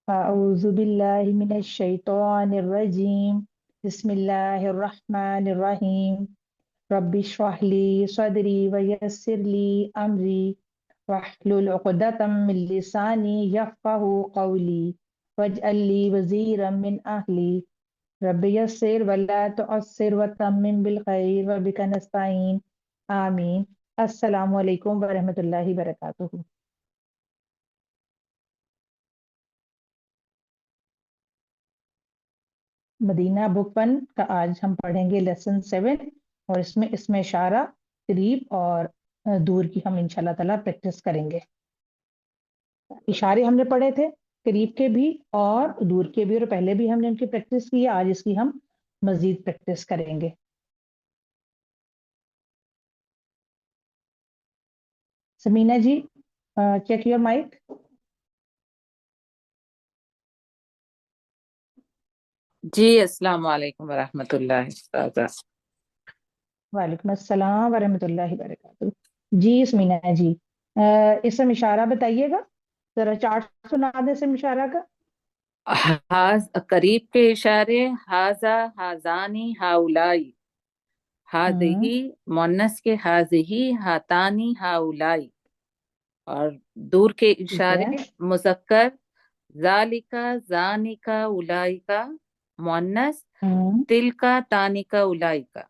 أعوذ بالله من الشيطان الرجيم. بسم الله الرحمن الرحيم. رب اشرح لي صدري ويسر لي أمري واحلل عقدة من لساني يفقه قولي واجعل لي وزيرا من أهلي. رب يسر ولا تعسر وتمم بالخير وبك نستعين. آمين. السلام علیکم ورحمۃ اللہ وبرکاتہ. مدینہ بک ون کا آج ہم پڑھیں گے لیسن 7 اور اس میں اشارہ قریب اور دور کی ہم انشاءاللہ تعالیٰ پریکٹس کریں گے. اشارے ہم نے پڑھے تھے قریب کے بھی اور دور کے بھی، اور پہلے بھی ہم نے ان کی پریکٹس کی ہے. آج اس کی ہم مزید پریکٹس کریں گے. سمینہ جی چیک یور مائک. جی السلام علیکم ورحمۃ اللہ وبرکاتہ. وعلیکم السلام ورحمۃ اللہ وبرکاتہ. جی سمینہ جی اسم اشارہ بتائیے گا ذرا، چارٹ سنا دیں اسم اشارہ کا. قریب کے اشارے ہاذا، ہازانی، ہاؤلائی. ہاذہی مونس کے ہاذہی، ہاتانی، ہاؤلائی. اور دور کے ٹھیک اشارے ہے. مذکر ذالکا، زانکا، اولائکا. مونس ہوں تلکا، تانکا، اولائکا.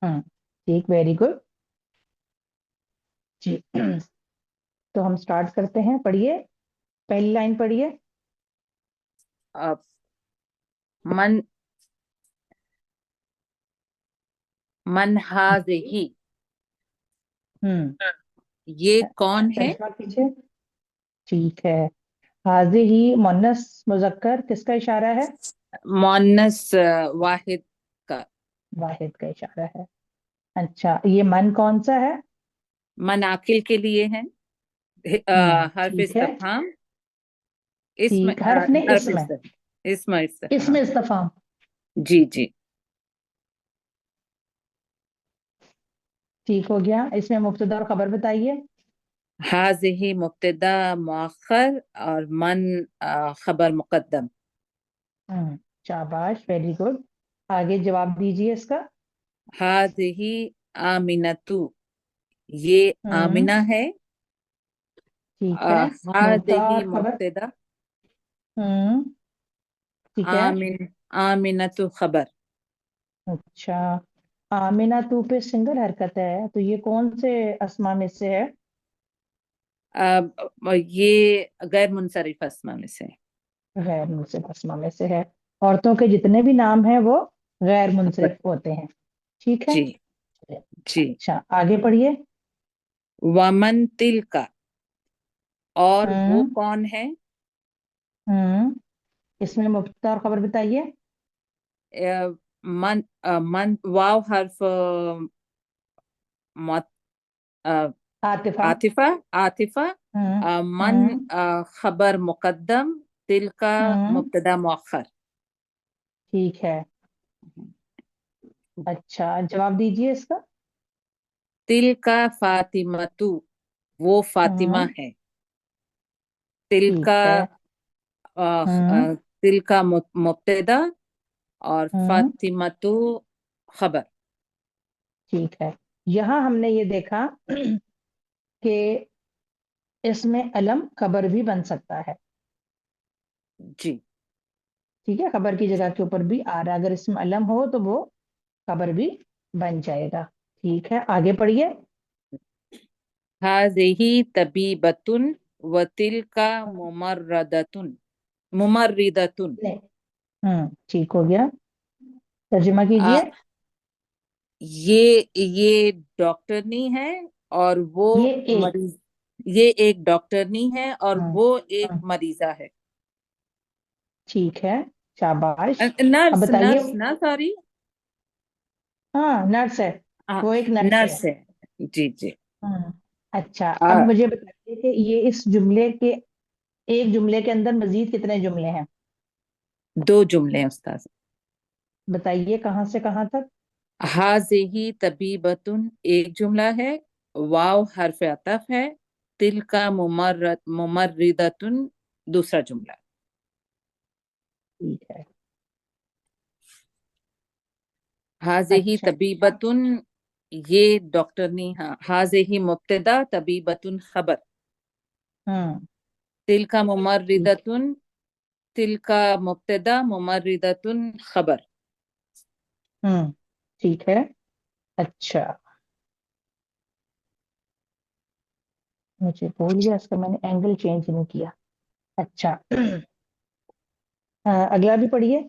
ہوں ٹھیک، ویری گڈ. جی تو ہم سٹارٹ کرتے ہیں. پڑھیے پہلی لائن پڑھیے. اب من من ہاذہی، ہوں یہ کون ہے؟ ترجمہ کیجیے. ٹھیک ہے. حاضر ہی مونس مذکر کس کا اشارہ ہے؟ مونس واحد کا. واحد کا اشارہ ہے. اچھا، یہ من کون سا ہے؟ من عاقل کے لیے ہے. حرف ٹھیک ہے. استفہام. اسم ٹھیک، حرف نے حرف اسم ہے. اسم اسم استفہام. استفہام. جی جی ٹھیک ہو گیا. اس میں مبتدا اور خبر بتائیے. حاذہی مبتدا مؤخر اور من خبر مقدم. شاباش، ویری گڈ. آگے جواب دیجیے اس کا. حاذہی آمنتو، یہ ہوں آمنہ ہے. ٹھیک ہے. مبتدا حاذہی اور خبر. مبتدا، ہوں ٹھیک ہے. آمنتو خبر. اچھا، آمینہ تو پہ سنگل حرکت ہے تو یہ کون سے اسما میں سے ہے؟ یہ غیر منصرف اسما میں سے. غیر منصرف اسما میں سے ہے. عورتوں کے جتنے بھی نام ہیں وہ غیر منصرف ہوتے ہیں. ٹھیک ہے. جی جی. اچھا آگے پڑھیے. ومن تلکا، اور وہ ہوں کون ہے؟ ہوں اس میں مبتدا اور خبر بتائیے. من من واو حرف عاطفہ. عاطفہ. عاطفہ. ہوں من ہوں خبر مقدم، تل کا ہوں مبتدا مؤخر. ٹھیک ہے. اچھا جواب دیجیے اس کا. تل کا فاطمتو، وہ فاطمہ ہوں ہے. تل ٹھیک کا ہے. ہوں تل کا مبتدا اور ہوں فاطمتو خبر. ٹھیک ہے. یہاں ہم نے یہ دیکھا کہ اس میں علم خبر بھی بن سکتا ہے. جی ٹھیک ہے، خبر کی جگہ کے اوپر بھی آ رہا ہے. اگر اس میں علم ہو تو وہ خبر بھی بن جائے گا. ٹھیک ہے آگے پڑھیے. ہذہی طبیبتن و تل کا ممردتن. ممردتن. ٹھیک ہو گیا. ترجمہ کیجیے. یہ ڈاکٹرنی ہے اور وہ یہ ایک. مریض. یہ ایک ڈاکٹرنی ہے اور ہوں وہ ایک ہوں مریضہ ہے. ٹھیک ہے. شاباش. اب نرس بتائیے. نرس نا سوری. ہاں نرس ہے. وہ ایک نرس ہے. نرس ہے. جی جی. اچھا اب مجھے بتائیے کہ یہ اس جملے کے ایک جملے کے اندر مزید کتنے جملے ہیں؟ 2 جملے ہیں استاذ. بتائیے کہاں سے کہاں تک. ہذہی طبیبتن ایک جملہ ہے، واو حرف عطف ہے، تل کا ممردتن دوسرا جملہ. ठीक है। हाज़िही अच्छा। तबीबतुन, ये डॉक्टरनी। हाँ, हाज़िही मुब्तदा तबीबतुन खबर। हम्म। तिलका ठीक। मुमर्रिदतुन, तिलका मुब्तदा मुमर्रिदतुन खबर। हम्म। ठीक है। अच्छा, मुझे भूल गया इसका, मैंने एंगल चेंज नहीं किया। अच्छा। अगला भी पढ़िए।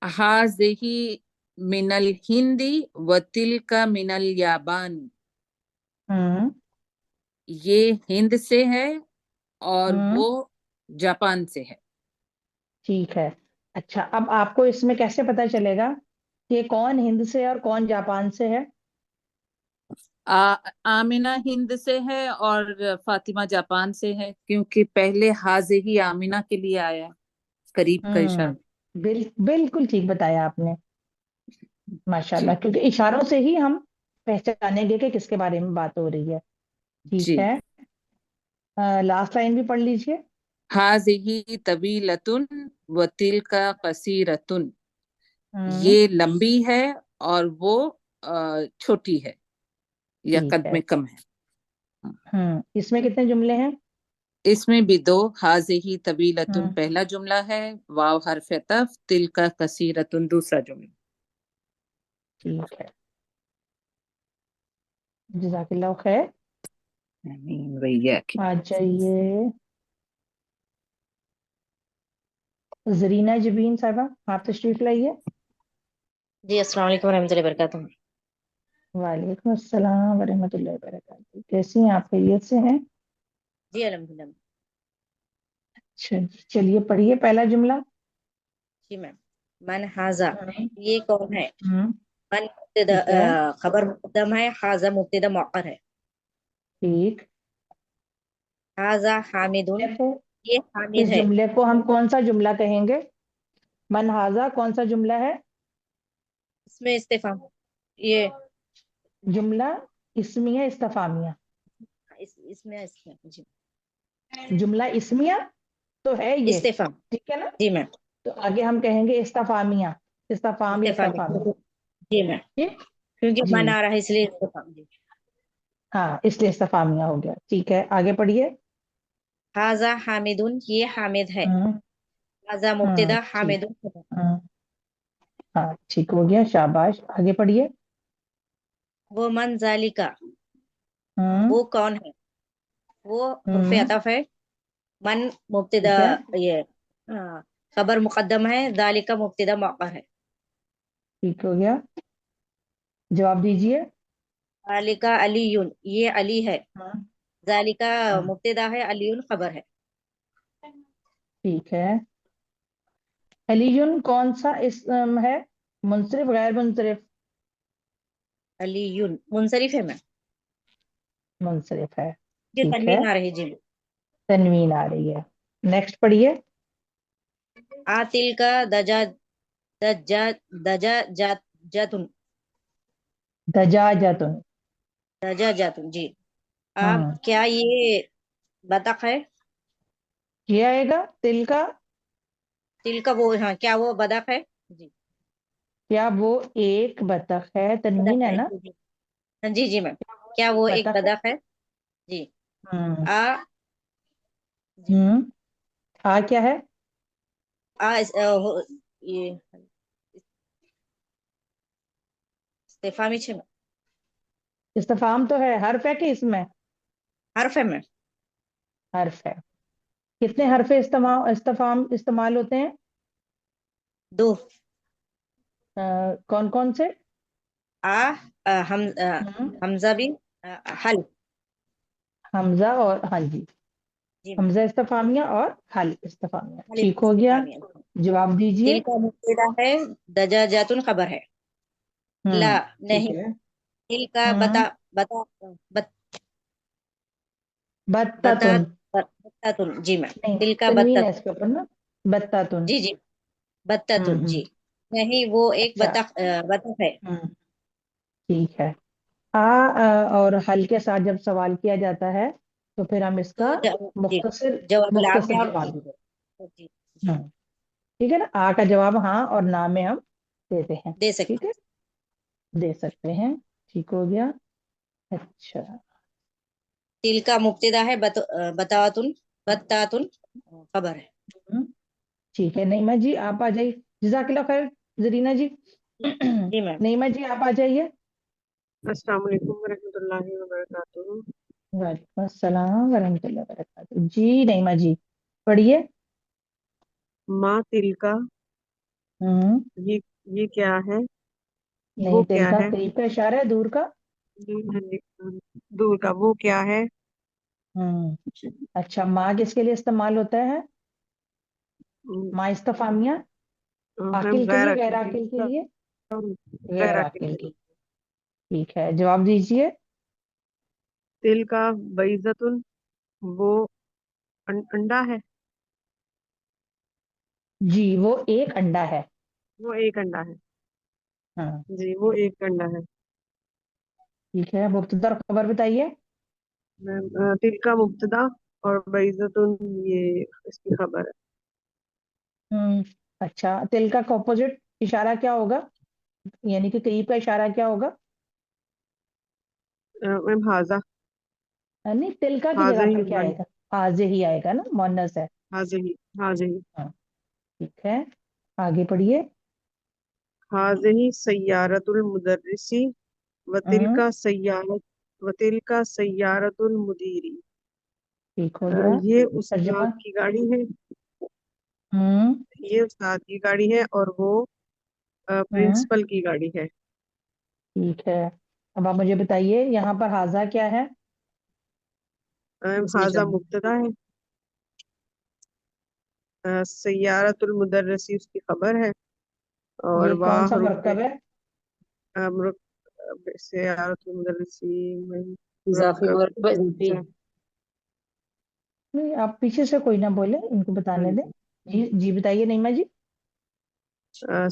हाज़िही मिनल हिंदी व तिलका मिनल याबान, हम्म। ये हिंद से है और हम्म। वो जापान से है। ठीक है। अच्छा, अब आपको इसमें कैसे पता चलेगा कि कौन हिंद से है और कौन जापान से है? आमिना हिंद से है और फातिमा जापान से है, क्योंकि पहले हाज़िही आमिना के लिए आया, करीब का इशारा। बिल्कुल ठीक बताया आपने। माशाल्लाह, जी क्योंकि इशारों से ही हम पहचानेंगे कि किसके बारे में बात हो रही है। ठीक जी। है। लास्ट लाइन भी पढ़ लीजिए। हाज़िही तवीलतुन व तिलका कसीरतुन, हम्म। ये लंबी है और वो छोटी है या ठीक कद है। में कम है। इसमें कितने जुमले हैं? इसमें भी दो। हाज़िही तवीलतुन हम्म। पहला जुमला है, वाव हर्फ अतफ, तिलका कसीरतुन दूसरा जुमला। ठीक है। जज़ाकल्लाह खैर। आमीन भैया की। आ जाइए जरीना जबीन साहबा, आप तशरीफ लाइए। जी अस्सलाम वालेकुम रहमतुल्लाहि वबरकातुहू। वालेकुम अस्सलाम वरहमतुल्लाहि वबरकातुहू। कैसी हैं आप, खैरियत से हैं? जी अल्हम्दुलिल्लाह। अच्छा, चलिए पढ़िए पहला जुमला। जी मैम। मन हाजा, हम्म। ये कौन है? हम्म। मन मुब्तदा, ठीक है। खबर मुकद्दम है, हाजा मुब्तदा मुअक्खर है। ठीक। हाजा हामिदुन, देखो, ये हामिद इस है। जुमले को हम कौन सा जुमला कहेंगे? मनहाजा कौन सा जुमला है? इसमें इस्तिफाम, ये जुमला इस्मिया इस्तफामिया? इसमें इसमें जी जुमला इस्मिया तो है ये। इस्तिफाम। ठीक है ना? जी मैम। तो आगे हम कहेंगे इस्तफामिया, इस्तफाम या इस्तिफाम इस्तफामी। जी मैम, ठीक। क्योंकि जी। मन आ रहा है इसलिए इस्तिफाम जी। हाँ, इसलिए इस्तफामिया हो गया। ठीक है, आगे पढ़िए। हाजा हामिदुन, ये हामिद है। हम्म। हाजा मुब्तदा ठीक। हामिदुन खबर। हम्म। हाँ, ठीक हो गया, शाबाश, आगे पढ़िए। वो मन जालिका, हम्म। वो कौन है? वो उर्फ हम्म। अतफ है। मन मुब्तदा, ठीक है। ये हाँ, खबर मुकद्दम है, दालिका मुब्तदा मौका है। ठीक हो गया, जवाब दीजिए। दालिका अलीयुन, ये अली है। हम्म। दालिका हम्म। मुब्तदा है, अलीयुन खबर है। ठीक है। अलीयुन कौन सा इसम है? मुंसरिफ गैर मुंसरिफ? अलीयुन मुंसरिफ है मैं, मुंसरिफ है। ये ठीक है। तनवीन आ रही जी। तनवीन आ रही है। नेक्स्ट पढ़िए। आतिल का दजा, दजा दजा जात जातुन, दजाजतुन। दजा जातुन जी। आप हम्म। क्या ये बतख है? किया आएगा तिल का। तिल का वो, हाँ क्या वो बतख है जी? क्या वो एक बतख है? बतख तनवीन है है ना? जी जी। हाँ जी जी मैम। क्या वो क्या एक वो एक बतख है? बतख है? जी। हम्म। आ जी। हम्म। आ क्या है? ये इस्तेफामी छे में इस्तफाम तो है, हर्फ है कि इसमें? हर्फ है में हर्फ है। कितने हरफे इस्तेमाल इस्तफाम इस्तेमाल होते हैं? दो। कौन कौन से? आ, हम्म। हमजा भी, हल। हमजा और हाँ जी। जी मैम। हमजा इस्तफामिया और हल इस्तफामिया, हल ठीक हो गया। इस्तेफामी। जवाब दिल दीजिए। का मुब्तदा है, दजाजातुन खबर है। ला, ठीक नहीं। है। दिल का हम्म। बता, बता, बत, बता, बत्तातुन। बत्तातुन जी मैम। नहीं, दिल का तनवीन है बत्ता, इसके ऊपर ना। बत्तातुन। जी जी, बत्तातुन जी। हम्म। नहीं, वो एक अच्छा। बतख, बतख है। हम्म। ठीक है। और हल के साथ जब सवाल किया जाता है तो फिर हम इसका तो जी, मुख्तसर जवाब ला में मुख्तसर और जवाब देते जी हैं। जी। ठीक है ना, आ का जवाब हाँ और ना में हम देते हैं। दे ठीक सकते है, दे सकते हैं। ठीक हो गया। अच्छा। तिल का मुब्तदा है, बतातुन, बतातुन खबर है। हम्म, ठीक है, नईमा जी आप आ जाइए। जजाकिल्लाह खैर। जरीना जी। जी मैम। नईमा जी आप आ जाइए। अस्सलाम वालेकुम वरहमतुल्लाहि वबरकातुहू। वालेकुम अस्सलाम वरहमतुल्लाहि वबरकातुहू। जी नईमा जी पढ़िए। माँ तिल का, हम्म। ये ये क्या है, वो नहीं, तिल क्या का है, करीब का इशारा है, दूर का। दूर का, वो क्या है। अच्छा, माँ किसके लिए इस्तेमाल होता है? हम्म, माँ इस्तफामिया। हम आकिल के गैर लिए, गैर अकील आकिल के लिए। गैर गैर आकिल अकील। की। ठीक है, जवाब दीजिए। तिल का बैज़तुन, वो अंडा है। जी, वो एक अंडा है। वो एक अंडा है। हाँ। जी, वो एक अंडा है। ठीक है, मुब्तदा और खबर बताइए। तिल का मुब्तदा और बैज़तुन ये इसकी खबर है। हम्म। अच्छा, तिल का ऑपोजिट इशारा क्या होगा, यानी कि करीब का इशारा क्या होगा? मैम हाजा, नहीं, तिल का की हाजे जगह ही पर क्या आएगा? हाजे ही आएगा ना, मोनस है। हाजे ही हाँ। ठीक है, आगे पढ़िए। हाजे ही सय्यारतुल मुदर्रिसी, हम्म। वतिल का सय्यारतुल मुदीरी। ठीक हो गया। ये तर्जुमा। उस्ताद की गाड़ी है। हम्म। ये उस्ताद की गाड़ी है और वो हम्म। प्रिंसिपल की गाड़ी है। ठीक है, अब आप मुझे बताइए यहाँ पर हाजा क्या है? हाजा मुब्तदा है। सय्यारतुल मुदर्रिसी उसकी खबर है। और ये कौन वाह सा रुपए मरकब है? सय्यारतुल मुदर्रिसी इजाफी मुरक्कब। और इजाफी। अच्छा, नहीं, आप पीछे से कोई ना बोले, इनको हाँ बताने दें। जी। जी जी बताइए नईमा जी।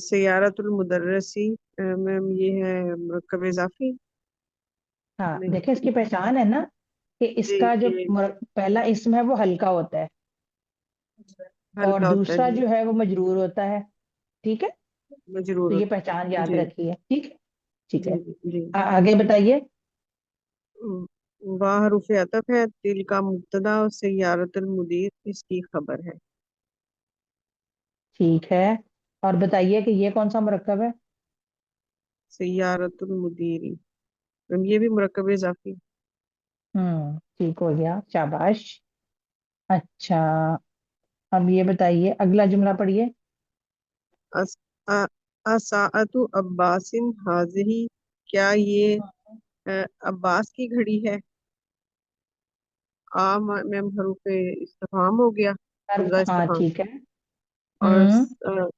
सय्यारतुल मुदर्रिसी मैम ये है मुरक्कब इजाफी। हाँ, नहीं। देखिए इसकी पहचान है ना, कि जी इसका जो ये पहला इसम है वो हल्का होता है, और हल्का होता है दूसरा जी। जो है वो मजरूर होता है। ठीक है, मजरूर तो ये होता पहचान है याद जी। रखिए। ठीक है। ठीक जी है, जी जी। आगे बताइए। वाह रुफ़े अतफ है, तिल का मुब्तदा और सय्यारतुल मुदीर इसकी खबर है। ठीक है, और बताइए कि ये कौन सा मरकब है? सय्यारतुल मुदीरी मैम ये भी मुरक्कब इजाफी। ठीक हो गया, शाबाश। अच्छा, अब ये बताइए, अगला जुमला पढ़िए। अस अ- असाअतु अब्बासिन हाजिही, क्या ये अब्बास की घड़ी है। मैम हरूफे इस्तिफहाम हो गया, हमजा हाँ इस्तिफहाम। ठीक है। और हम्म।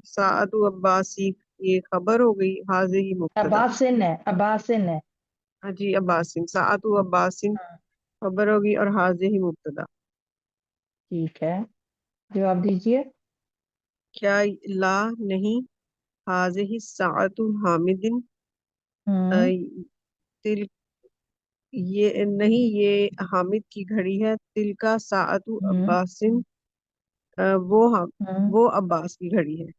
साअतु अब्बासी ये खबर हो गई, हाजिही मुब्तदा। अब्बासिन है, अब्बासिन है। हाँ जी, अब्बासिन साअतु अब्बासिन हाँ, खबर होगी और हाजिही मुब्तदा। ठीक है, जवाब दीजिए। क्या ला नहीं, हाजिही साअतु हामिदिन, अ, हम्म। तिल ये नहीं, ये हामिद की घड़ी है। तिल का साअतु हम्म। अब्बासिन, वो हम हम्म। वो अब्बास की घड़ी है।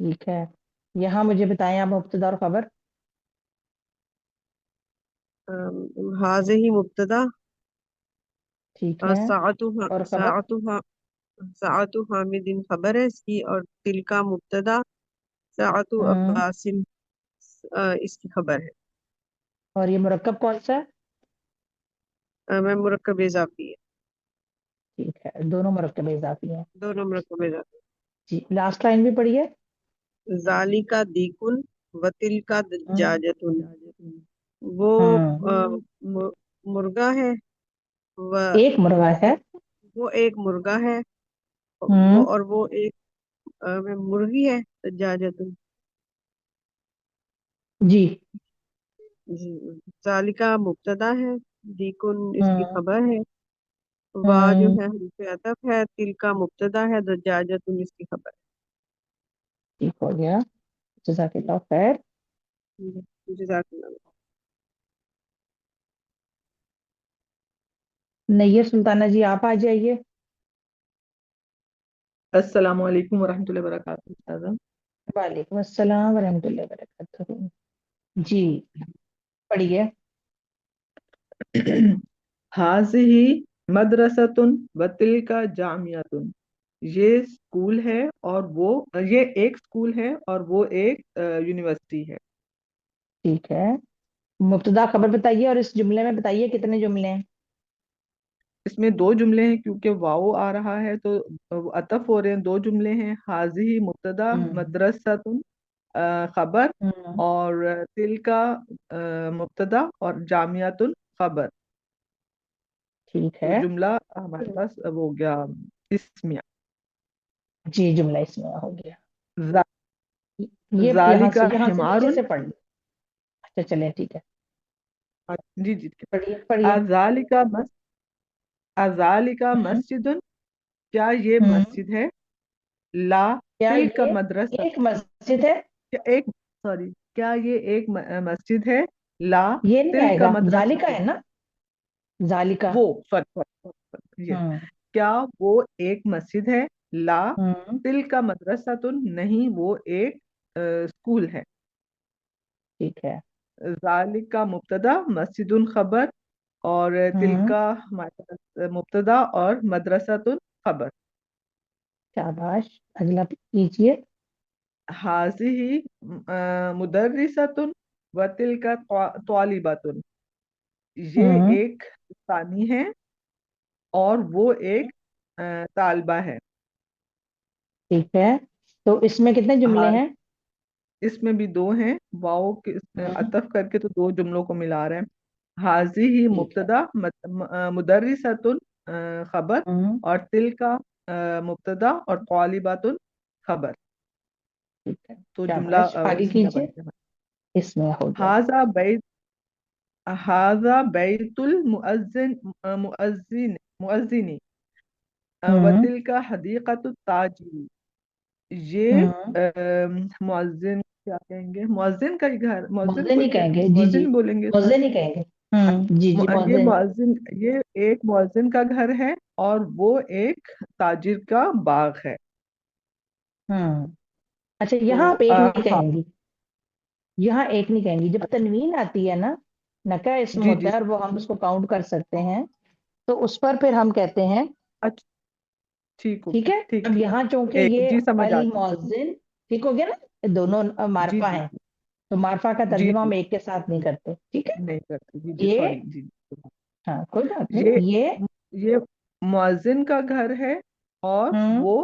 ठीक है, यहाँ मुझे बताएं आप मुब्तदा और खबर। हाजिही मुब्तदा ठीक और है, और खबर। साअतु हामिदिन खबर है इसकी, और तिल का मुब्तदा साअतु हम्म। अब्बासिन इसकी खबर है। और ये मुरक्कब कौन सा है? मैं मुरक्कब इजाफी है। ठीक है, दोनों मुरक्कब इजाफी हैं। दोनों मुरक्कब इजाफी। जी, लास्ट लाइन भी पढ़िए। जालिका दीकुन वतिल का हम्म। दज्जाजतुन, वो हम्म। मुर्गा है। व एक मुर्गा है। वो एक मुर्गा है। हम्म। वो एक मुर्गी है, दज्जाजतुन। जी। जी। जालिका मुब्तदा है, दीकुन इसकी हम्म। खबर है। वाह जो हम्म। है हरफ अतफ है, तिल का मुब्तदा है, दज्जाजतुन इसकी खबर ठीक हो गया, जज़ाकल्लाह खैर। है। जज़ाकल्लाह। नैयर सुल्ताना जी आप आ जाइए। السلام علیکم ورحمۃ اللہ وبرکاتہ استاذہ۔ وعلیکم السلام ورحمۃ اللہ وبرکاتہ۔ جی پڑھیے۔ حاضہ مدرسۃ و تلک جامعۃ، یہ اسکول ہے اور وہ یہ ایک اسکول ہے اور وہ ایک یونیورسٹی ہے۔ ٹھیک ہے، مبتدا خبر بتائیے اور اس جملے میں بتائیے کتنے جملے ہیں۔ اس میں دو جملے ہیں کیونکہ واو آ رہا ہے تو عطف ہو رہے ہیں، دو جملے ہیں۔ حاضہ مبتدا، مدرسۃ خبر، ہوں، اور تلکا مبتدا اور جامعۃ خبر۔ ٹھیک تو ہے، جملہ ہمارے پاس وہ ہو گیا اسمیہ۔ جی جملہ اس میں ہو گیا۔ ذا- یہ ذالک یہاں سے حمار، نیچے سے پڑھ لیں۔ اچھا چلیں ٹھیک ہے، جی جی پڑھیے پڑھیے۔ ذالک ہوں، مسجد، کیا یہ ہوں، مسجد ہے؟ لا کیا تلک یہ مدرسہ، ایک مسجد ہے؟ کیا ایک سوری کیا یہ ایک مسجد ہے؟ لا یہ نہیں آئے تلک گا، مدرسہ، ذالکا ہے نا، ذالکا۔ وہ سوری ہوں کیا وہ ایک مسجد ہے؟ لا ہوں، تلک مدرسہ، نہیں وہ ایک اسکول ہے۔ ٹھیک ہے۔ ذالک کا مبتدا، مسجد خبر، اور ہوں، تلکا ہمارے پاس مبتدا اور مدرسۃ خبر۔ شاباش، اگلا کیجیے۔ حاضہ مدرسۃ و تلکا طالبۃ، یہ ہوں، ایک ثانی ہے اور وہ ایک طالبہ ہے۔ ٹھیک ہے، تو اس میں کتنے جملے ہاں، ہیں؟ اس میں بھی دو ہیں، واؤ کے ہوں، عطف کر کے تو دو جملوں کو ملا رہے ہیں۔ حاضہ ٹھیک ہے۔ مبتدا، مدرسۃ خبر، ہوں، اور تلکا مبتدا اور طالبۃ خبر۔ ٹھیک ہے، تو جملہ شاباش، آگے اسمیہ کیجیے۔ بن گیا۔ اس میں ہو گیا۔ حاضہ بیت المؤذن، مؤذنی، ہوں، وتلک حدیقۃ التاجر، یہ ہوں، مؤذن کیا کہیں گے؟ مؤذن کا ہی گھر، مؤذن مؤذن کو ہی ہی کہیں گے، جی جی، مؤذن بولیں گے اس کا۔ مؤذن ہی کہیں گے۔ جی جی یہ مؤذن۔ مؤذن، یہ ایک مؤذن کا گھر ہے اور وہ ایک تاجر کا باغ ہے۔ ہوں، اچھا تو یہاں آپ ایک نہیں ہاں، کہیں گی، یہاں ایک نہیں کہیں گی، جب تنوین آتی ہے نا، نکا اسم جی ہوتا جی، ہے اور وہ ہم اس کو کاؤنٹ کر سکتے ہیں، تو اس پر پھر ہم کہتے ہیں، اچھا ٹھیک ہو ٹھیک گیا، ہے۔ ٹھیک اب ٹھیک، یہاں چونکہ ایک یہ جی سمجھ آ گئی، المؤذن ٹھیک ہو گیا نا، دونوں جی معرفہ جی ہیں، تو معرفہ کا جی ترجمہ جی، ہم ایک کے ساتھ نہیں کرتے، ٹھیک ہے۔ نہیں کرتی، جی جی یہ سوری، جی ہاں کوئی بات یہ نہیں، یہ یہ مؤذن کا گھر ہے اور ہوں وہ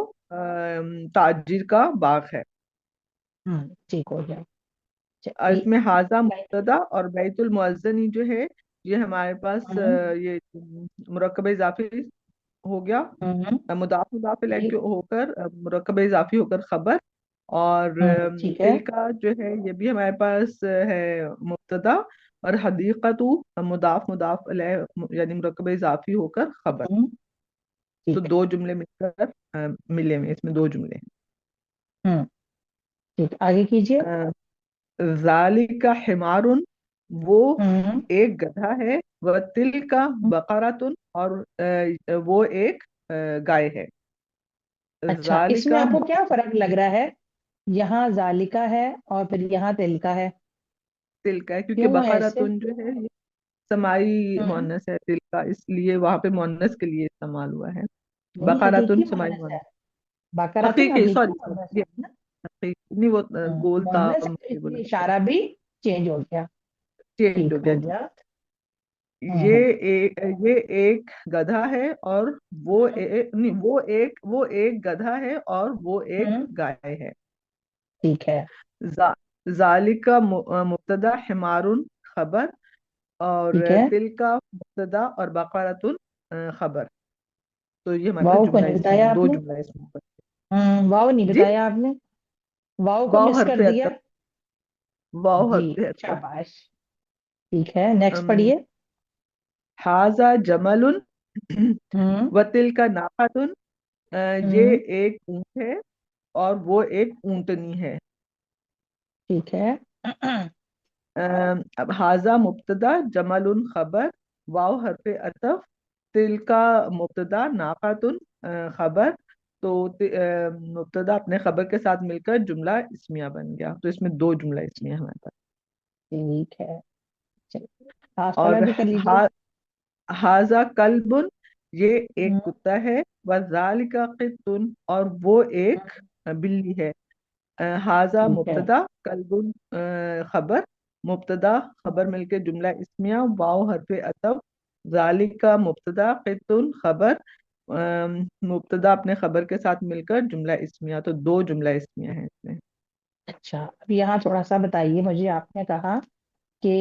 تاجر کا باغ ہے۔ ٹھیک ہو گیا۔ اچھا، اس میں حاضہ مبتدا اور بیت المؤذنی جو ہے یہ ہمارے پاس ہوں یہ مرکب اضافی ہو گیا، ہوں مضاف مضاف الیہ ٹھیک، کے ہو کر مرکب اضافی ہو کر خبر، اور ٹھیک ہے، تل کا جو ہے یہ بھی ہمارے پاس ہے مبتدا، اور حدیقت مضاف مضاف الیہ یعنی مرکب اضافی ہو کر خبر۔ ہوں تو ٹھیک دو جملے مل کر ملے ہوئے، اس میں دو جملے ہے، ٹھیک آگے کیجیے۔ ہیں۔ ذالک حمار، وہ ہوں ایک گدھا ہے، وہ تل کا بقراتن، اور وہ ایک گائے ہے۔ اچھا، اس ذالک میں آپ کو کیا فرق لگ رہا ہے؟ یہاں ذالکا ہے اور پھر یہاں تلکا ہے، تل کا ہے کیونکہ کیوں ایسے؟ بقراتن جو ہے یہ سمائی ہوں مؤنث ہے، تل کا اس لیے وہاں پہ مؤنث کے لیے استعمال ہوا ہے۔ نہیں، بقراتن حقیقی سمائی مؤنث ہے، مؤنث، بقراتن حقیقی حقیقی سوری مؤنث سوری، ہے نا، نہیں وہ بولتا مؤنث ہے، اس بولا، لیے اشارہ بھی چینج ہو گیا، چینج ٹھیک ہو گیا ہو جی۔ گیا۔ یہ ایک گدھا ہے اور ہوں نہیں، وہ ایک گدھا ہے اور وہ ایک ہوں گائے ہے۔ ٹھیک ہے، ذالک مبتدا، حمار خبر، اور ٹھیک ہے، تل کا مبتدا اور بقرۃ خبر۔ تو یہ ہمارے پاس واؤ کو جملہ نہیں اس میں بتایا آپ دو نے، جملہ اس میں واؤ نہیں جی، بتایا آپ نے، واؤ کو واو مس حرف کر دیا، عطف، واو جی حرف عطف۔ شاباش، ٹھیک ہے، نیکسٹ ام، پڑھیے۔ حاذا جمل ہوں و تل کا ناقۃ، یہ ہوں ایک اونٹ ہے اور وہ ایک اونٹنی ہے۔ ٹھیک ہے، اب حاضہ مبتدا، جمل خبر، واو حرف عطف، تل کا مبتدا، ناقۃ خبر، تو مبتدا اپنے خبر کے ساتھ مل کر جملہ اسمیہ بن گیا، تو اس میں دو جملہ اسمیہ ہمارے پاس۔ ٹھیک ہے، چلیے لاسٹ اور والا بھی کر لیجیے۔ ہاذا کلب، یہ ایک ہوں، کتا ہے، وذالک قط، اور وہ ایک بلی ہے۔ ہاذا ٹھیک ہے، مبتدا، کلب خبر، مبتدا خبر مل کے جملہ اسمیہ، واو حرف عطف، ذالک مبتدا، قط خبر، مبتدا اپنے خبر کے ساتھ مل کر جملہ اسمیہ، تو دو جملہ اسمیہ ہیں اس میں۔ اچھا اب یہاں تھوڑا سا بتائیے مجھے، آپ نے کہا کہ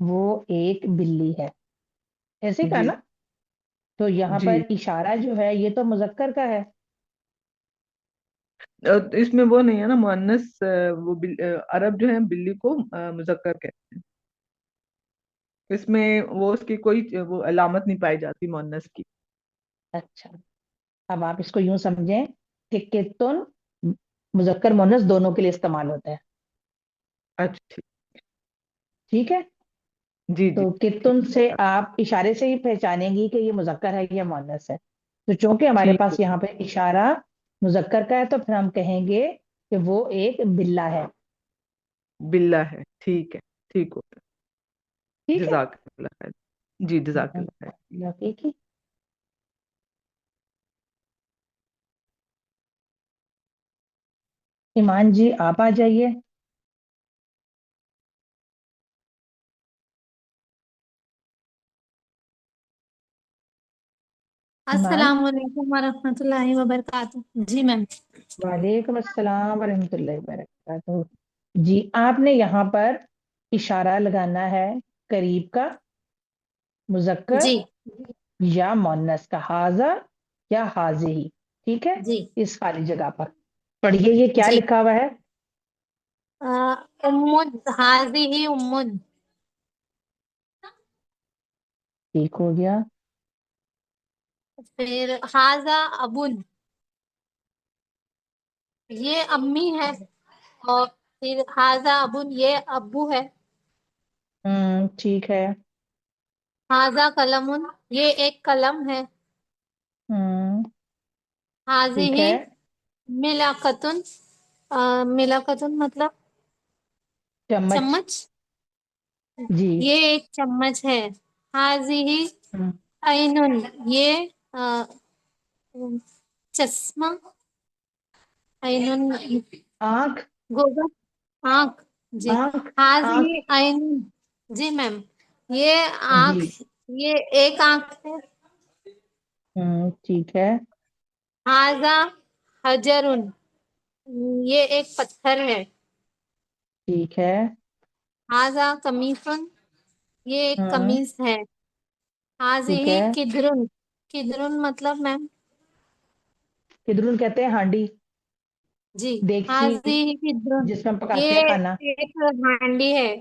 وہ ایک بلی ہے، ایسے ہی کہا جی نا؟ تو یہاں جی، پر اشارہ جو ہے یہ تو مذکر کا ہے۔ اس میں وہ نہیں ہے نا مؤنث، وہ عرب جو ہے بلی کو مذکر کہتے ہیں، اس میں وہ اس کی کوئی وہ علامت نہیں پائی جاتی مؤنث کی۔ اچھا اب آپ اس کو یوں سمجھیں کہ کتن مذکر مونس دونوں کے لیے استعمال ہوتا ہے، اچھا ٹھیک ہے؟ جی جی تو ٹھیک کتن سے آپ اشارے سے ہی پہچانیں گی کہ یہ مذکر ہے یا مؤنث ہے، تو چونکہ ہمارے ٹھیک پاس یہاں پہ اشارہ مذکر کا ہے تو پھر ہم کہیں گے کہ وہ ایک بلہ ہے، بلہ ہے، ٹھیک ہے، ٹھیک ہوتا ہے، ٹھیک ہے؟ جزاک اللہ خیر، جی جزاک اللہ خیر۔ ٹھیک ہے، ایمان جی آپ آ جائیے۔ ایمان، السلام علیکم ورحمۃ اللہ وبرکاتہ۔ جی میم۔ وعلیکم السلام ورحمۃ اللہ وبرکاتہ۔ جی آپ نے یہاں پر اشارہ لگانا ہے قریب کا، مذکر جی یا مؤنث کا، حاضہ یا حاضی، ٹھیک ہے؟ جی اس خالی جگہ پر پڑھیے یہ کیا جی لکھا ہوا ہے۔ امن، ہاذہ امن۔ ٹھیک ہو گیا، پھر ہاذا ابن، یہ امی ہے، اور پھر ہاذا ابن، یہ ابو ہے۔ ٹھیک ہے، ہاذا قلم، یہ ایک قلم ہے۔ ہم، ٹھیک ہاذہ ہے، ملاقتن، ملاقتن مطلب چمچ، چمچ، جی، یہ ایک چمچ ہے۔ ہاذہ ہم، عین، یہ چشمہ، عین آنکھ، گوگل، آنکھ، جی۔ آنکھ، ہاذہ آنکھ، عین، جی میم، یہ جی، آنکھ، یہ ایک آنکھ ہے۔ ٹھیک ہے، ہاذا حجر، یہ ایک پتھر ہے۔ ٹھیک ہے، ہاذا قمیص، یہ ایک ہم، قمیص ہے۔ ٹھیک ہاذہ ہے، قدر، قدر مطلب میم، کدرون کہتے ہیں ہانڈی، جی۔ دیگچی، ہاذہ قدر، جس میں ہم پکاتے ہیں یہ کھانا۔ ایک ہانڈی ہے۔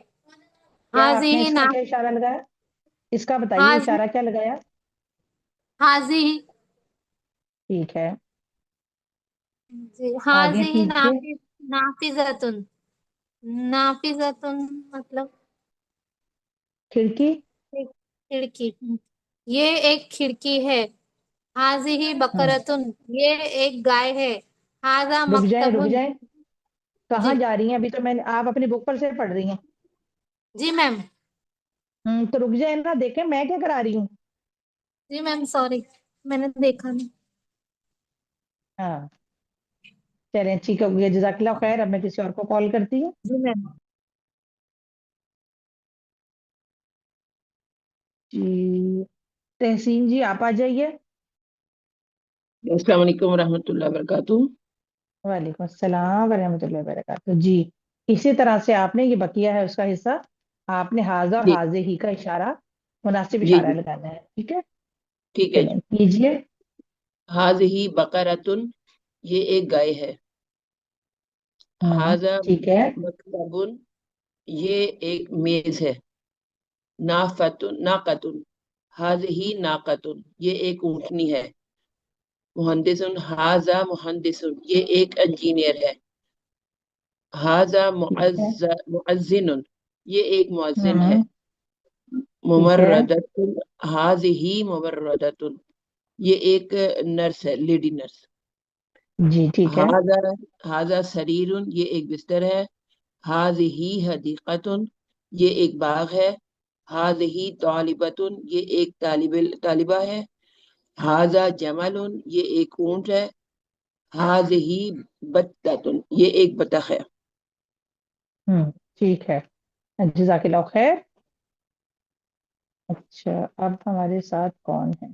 کیا آپ نے ہاذہ اس کا کیا اشارہ لگایا؟ اس کا بتائیے ہاذہ اشارہ کیا لگایا؟ ہاذہ، ٹھیک ہے، جی۔ آگے ہاذہ کیجیے، نافذۃ، نافذۃ مطلب کھڑکی، ایک کھڑکی، یہ ایک کھڑکی ہے۔ ہاذہ ہم، بقرۃ، یہ ایک گائے ہے۔ ہاذا رک جائیں مکتب، رک جائیں، کہاں جی جا رہی ہیں ابھی تو آپ اپنی بک پر سے پڑھ رہی ہیں، جی میم، تو رک جائیں نا، دیکھیں میں کیا کرا رہی ہوں۔ جی میم سوری، میں نے دیکھا نہیں۔ ہاں چلیں ٹھیک ہو گیا، جزاک اللہ خیر، اب میں کسی اور کو کال کرتی ہوں۔ جی میم۔ جی تحسین جی آپ آ جائیے۔ السلام علیکم ورحمۃ اللہ وبرکاتہ۔ وعلیکم السلام ورحمۃ اللہ وبرکاتہ۔ جی اسی طرح سے آپ نے یہ بقیہ ہے اس کا حصہ، آپ نے حاضہ اور جی حاضے ہی کا اشارہ، مناسب جی اشارہ جی لگانا ہے، ٹھیک ہے؟ ٹھیک ہے جی۔ چلیں کیجیے۔ ہاذہ بقرۃ، یہ ایک گائے ہے۔ ہاذا ٹھیک ہے، مکتب، یہ ایک میز ہے۔ ناقۃ، ہاذہ ناقۃ، یہ ایک اونٹنی ہے۔ مہندس، ہاذا مہندس، یہ ایک انجینئر ہے۔ ہاذا ٹھیک ہے، مؤذن، یہ ایک مؤذن ہے۔ ہوں، ٹھیک ہے، ممرضۃ، ہاذہ ممرضۃ، یہ ایک نرس ہے، لیڈی نرس۔ जी ठीक है। हाजा हाजा सरीरुन, ये एक बिस्तर है। हाजिही हदीकतुन, ये एक बाग है। हाजिही तालिबतुन, ये एक तालिबा है। हाजा जमलुन, ये एक ऊंट है। हाजिही बत्ततुन, ये एक बतख है। ठीक है, जज़ाकिल्लाह खैर। अच्छा, अब हमारे साथ कौन है?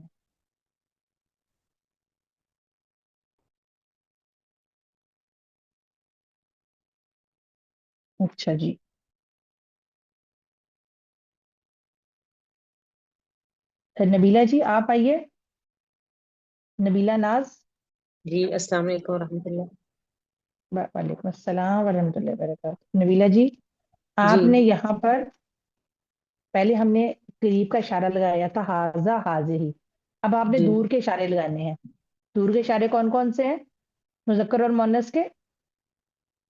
अच्छा जी, नबीला जी आप आइए। नबीला नाज। जी अस्सलाम वालेकुम रहमतुल्लाह। वालेकुम अस्सलाम वरहमतुल्लाहि वबरकातुहू। नबीला जी, जी आपने यहाँ पर पहले हमने करीब का इशारा लगाया था, हाजा हाजिही। अब आपने जी दूर के इशारे लगाने हैं। दूर के इशारे कौन कौन से हैं, मुज़क्कर और मुअन्नस के?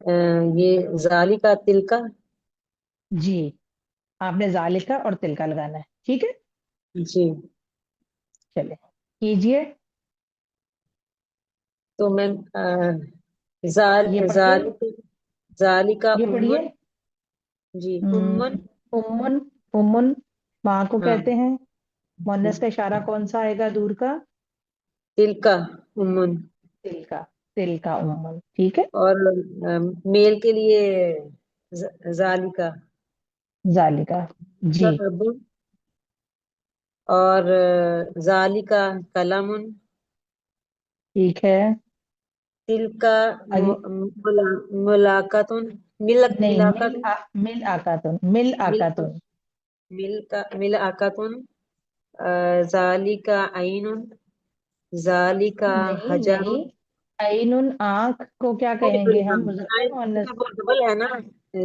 ये जालिका तिलका। जी, आपने जालिका और तिलका लगाना है, ठीक है। जी चले कीजिए। तो मैं ये पढ़िए, जालिक जालिका ये पढ़िए। उम्मन। जी उम्मन। उम्मुन। उम्मुन माँ को हाँ कहते हैं। मुअन्नस का इशारा कौन सा आएगा दूर का? तिलका उम्मन। तिलका। तिलका उम्मुन, ठीक है। और मेल के लिए जालिका जालिका। जी अबुन। और जालिका कलमुन। ठीक है। तिलका आगे। मुलाकातुन। नहीं, मिलाकातुन। मिल आकातुन, मिल मिल आकातुन। मिल आकातुन। जालिका आइनुन। जालिका नहीं नहीं, हजारुन। ऐनुन आंख को क्या सॉरी कहेंगे सॉरी, हाँ हम, मुज़क्कर मुअन्नस? वो डबल है ना।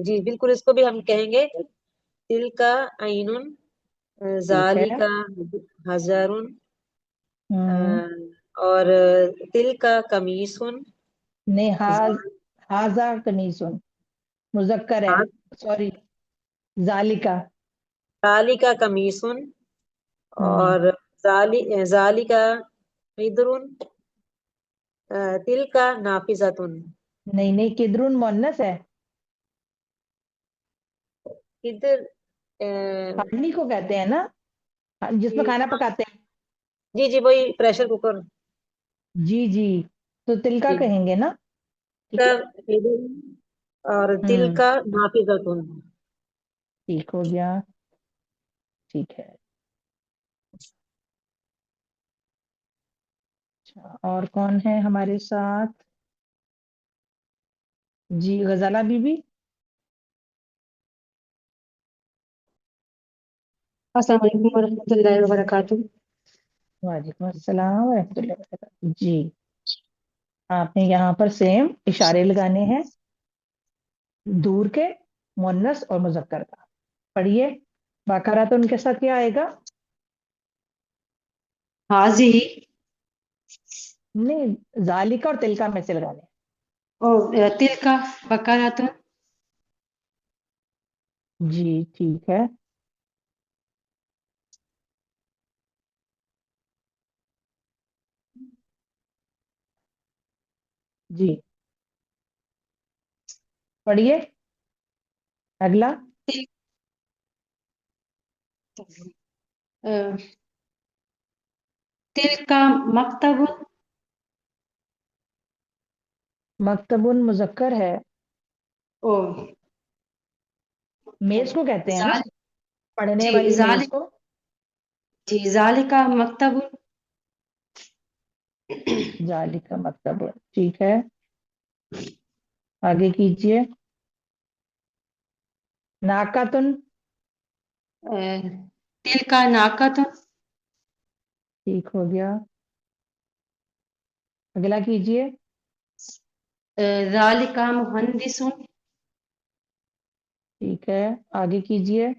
जी बिल्कुल, इसको भी हम कहेंगे तिलका आइनुन। ठीक है। जालिका हजारुन। हम्म। और तिलका कमीसुन। नहीं, हाजा कमीसुन मुज़क्कर है, सॉरी, जालिका। जालिका कमीसुन। हम्म। और जालिका इदरुन। तिलका नाफिजतुन। नहीं नहीं, किदरुन मुअन्नस है। इधर हांडी को कहते हैं ना, जिसमें खाना पकाते हैं। जी जी वही प्रेशर कुकर। जी जी, तो तिलका जी कहेंगे ना, ठीक का है। इदरुन और हम्म, तिलका नाफिजतुन। ठीक हो गया, ठीक है। अच्छा, और कौन है हमारे साथ? जी, गजाला बीबी। अस्सलाम वालेकुम वरहमतुल्लाहि वबरकातुहू। वालेकुम अस्सलाम वरहमतुल्लाहि वबरकातुहू। जी, आपने यहाँ पर सेम इशारे लगाने हैं, दूर के, मुअन्नस और मुज़क्कर का। पढ़िए बाकारा, तो उनके साथ क्या आएगा? हाजी नहीं, जालिका और तिलका में से लगाने हैं। और तिलका बकरातुन। जी ठीक है। जी पढ़िए अगला। तिल अ, तिलका मक्तबुन। मक्तबुन मुज़क्कर है, और मेज को कहते हैं ना, जाल पढ़ने जी वाली मेज को। जालिका मक्तबुन। जालिका मक्तबुन, ठीक है। आगे कीजिए। नाकातुन। अ, तिलका नाकतुन। ठीक हो गया, अगला कीजिए। जालिका मुहंदिसुन। ठीक है, आगे कीजिए।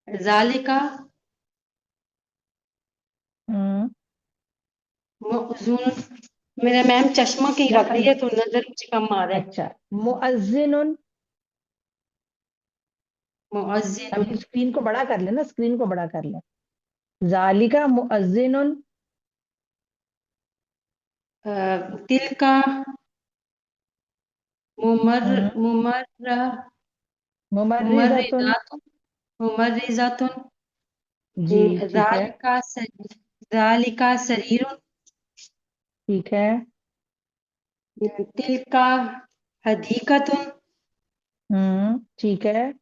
जालिका हम्म। मुअज्जुन। मेरा मैम चश्मा कहीं रख मुअज दिया तो नजर मुझे कम आ रहा है। अच्छा, मुअज्जिनुन। मुअज्जिन। अब स्क्रीन को बड़ा कर लेना, स्क्रीन को बड़ा कर ले। ज़ालिका मुअज्जिनुन, तिलका मुमर मुमर मुमर्रिज़तुन, मुमर्रिज़ातुन जी ठीक है, ज़ालिका सरीरुन ठीक है, तिलका हदीकतुन ठीक है,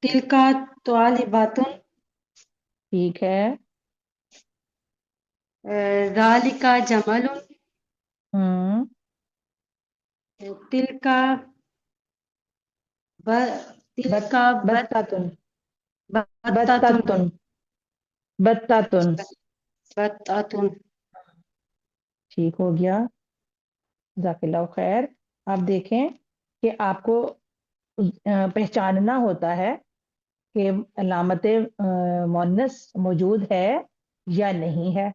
तिलका त्वालिबातुन ठीक है, ज़ालिका जमलुन तिलका तिलका बत्तातुन, बत्तातुन बत्तातुन, बत्तातुन ठीक हो गया, जज़ाकल्लाहु खैर। आप देखें कि आपको पहचानना होता है कि अलामत मुअन्नस मौजूद है या नहीं है,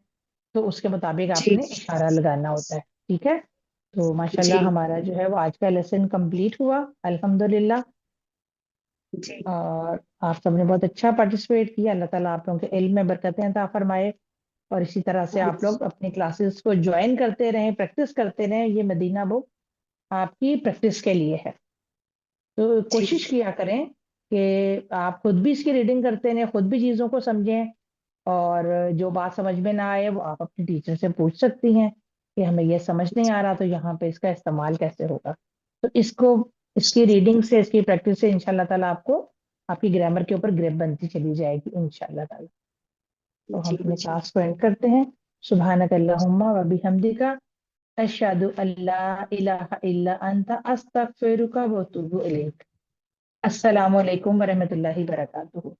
तो उसके मुताबिक जी आपने इशारा लगाना होता है। ठीक है, तो जी माशाल्लाह हमारा जो है वो आज का लेसन कंप्लीट हुआ, अल्हम्दुलिल्लाह। जी और आप सबने बहुत अच्छा पार्टिसिपेट किया। अल्लाह ताला आप लोगों के इल्म में बरकतें अता फरमाए, और इसी तरह से आप लोग अपनी क्लासेस को ज्वाइन करते रहें, प्रैक्टिस करते रहें। ये मदीना बुक आपकी प्रैक्टिस के लिए है, तो कोशिश किया करें कि आप खुद भी इसकी रीडिंग करते रहें, खुद भी चीज़ों को समझें, और जो बात समझ में ना आए वो आप अपने टीचर से पूछ सकती हैं कि हमें ये समझ नहीं आ रहा, तो यहाँ पे इसका इस्तेमाल कैसे होगा। तो इसको, इसकी रीडिंग से, इसकी प्रैक्टिस से इंशाल्लाह ताला आपको आपकी ग्रामर के ऊपर ग्रिप बनती चली जाएगी इंशाल्लाह ताला। तो हम अपने क्लास को एंड करते हैं। सुब्हानक अल्लाहुम्मा व बिहम्दिका अशहदु अल्ला इलाहा इल्ला अंता अस्तगफिरुका व अतूबु इलैक। अस्सलामु अलैकुम व रहमतुल्लाहि व बरकातुहू।